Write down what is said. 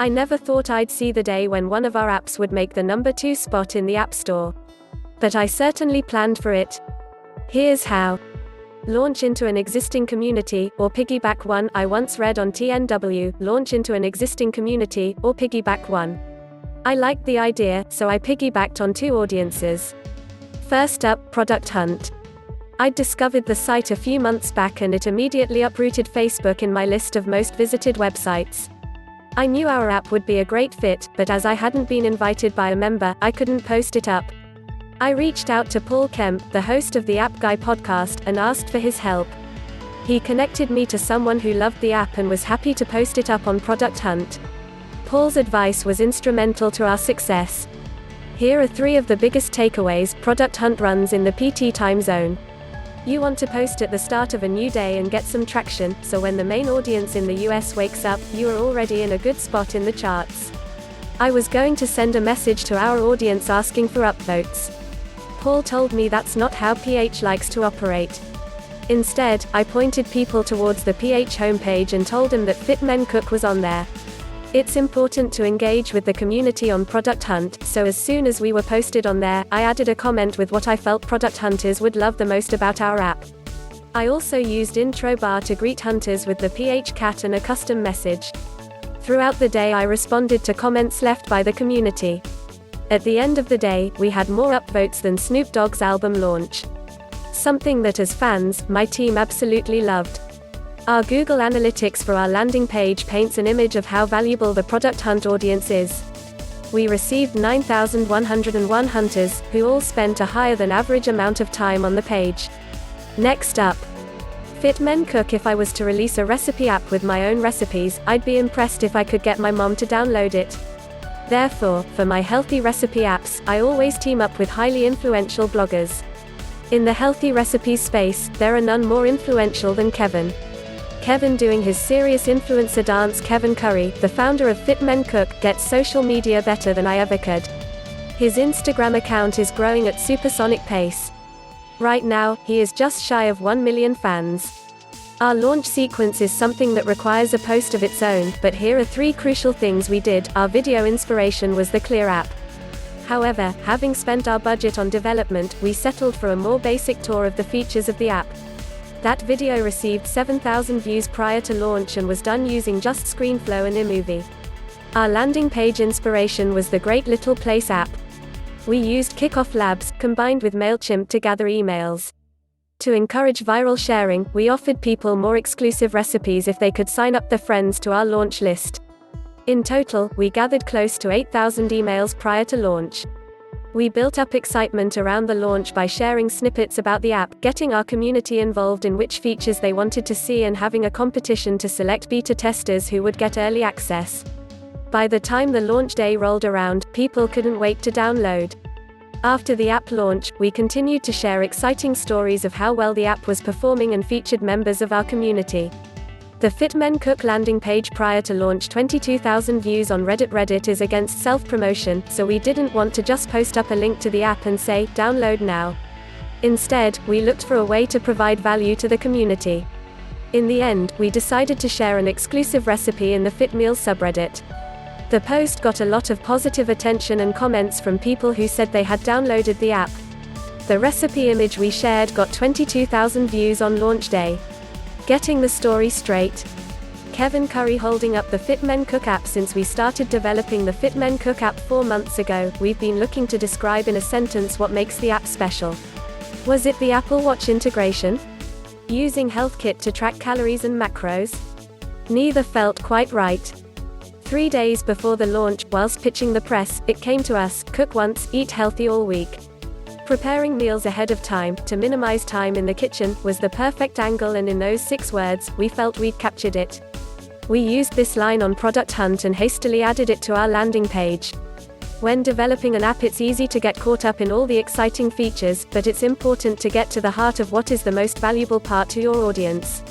I never thought I'd see the day when one of our apps would make the number 2 spot in the App Store. But I certainly planned for it. Here's how. Launch into an existing community, or piggyback one. I once read on TNW, launch into an existing community, or piggyback one. I liked the idea, so I piggybacked on 2 audiences. First up, Product Hunt. I'd discovered the site a few months back and it immediately uprooted Facebook in my list of most visited websites. I knew our app would be a great fit, but as I hadn't been invited by a member, I couldn't post it up. I reached out to Paul Kemp, the host of the App Guy podcast, and asked for his help. He connected me to someone who loved the app and was happy to post it up on Product Hunt. Paul's advice was instrumental to our success. Here are 3 of the biggest takeaways. Product Hunt runs in the PT time zone. You want to post at the start of a new day and get some traction, so when the main audience in the US wakes up, you are already in a good spot in the charts. I was going to send a message to our audience asking for upvotes. Paul told me that's not how PH likes to operate. Instead, I pointed people towards the PH homepage and told them that Fit Men Cook was on there. It's important to engage with the community on Product Hunt, so as soon as we were posted on there, I added a comment with what I felt product hunters would love the most about our app. I also used intro bar to greet hunters with the PH cat and a custom message. Throughout the day I responded to comments left by the community. At the end of the day, we had more upvotes than Snoop Dogg's album launch. Something that as fans, my team absolutely loved. Our Google Analytics for our landing page paints an image of how valuable the Product Hunt audience is. We received 9,101 hunters, who all spent a higher than average amount of time on the page. Next up. Fit Men Cook. If I was to release a recipe app with my own recipes, I'd be impressed if I could get my mom to download it. Therefore, for my healthy recipe apps, I always team up with highly influential bloggers. In the healthy recipes space, there are none more influential than Kevin. Kevin doing his serious influencer dance. Kevin Curry, the founder of Fit Men Cook, gets social media better than I ever could. His Instagram account is growing at supersonic pace. Right now, he is just shy of 1 million fans. Our launch sequence is something that requires a post of its own, but here are 3 crucial things we did. Our video inspiration was the Clear app. However, having spent our budget on development, we settled for a more basic tour of the features of the app. That video received 7,000 views prior to launch and was done using just ScreenFlow and iMovie. Our landing page inspiration was the Great Little Place app. We used Kickoff Labs, combined with MailChimp to gather emails. To encourage viral sharing, we offered people more exclusive recipes if they could sign up their friends to our launch list. In total, we gathered close to 8,000 emails prior to launch. We built up excitement around the launch by sharing snippets about the app, getting our community involved in which features they wanted to see, and having a competition to select beta testers who would get early access. By the time the launch day rolled around, people couldn't wait to download. After the app launch, we continued to share exciting stories of how well the app was performing and featured members of our community. The Fit Men Cook landing page prior to launch 22,000 views on Reddit. Reddit is against self-promotion, so we didn't want to just post up a link to the app and say, download now. Instead, we looked for a way to provide value to the community. In the end, we decided to share an exclusive recipe in the Fit Meals subreddit. The post got a lot of positive attention and comments from people who said they had downloaded the app. The recipe image we shared got 22,000 views on launch day. Getting the story straight. Kevin Curry holding up the Fit Men Cook app. Since we started developing the Fit Men Cook app 4 months ago, we've been looking to describe in a sentence what makes the app special. Was it the Apple Watch integration? Using HealthKit to track calories and macros? Neither felt quite right. 3 days before the launch, whilst pitching the press, it came to us: cook once, eat healthy all week. Preparing meals ahead of time, to minimize time in the kitchen, was the perfect angle, and in those 6 words, we felt we'd captured it. We used this line on Product Hunt and hastily added it to our landing page. When developing an app, it's easy to get caught up in all the exciting features, but it's important to get to the heart of what is the most valuable part to your audience.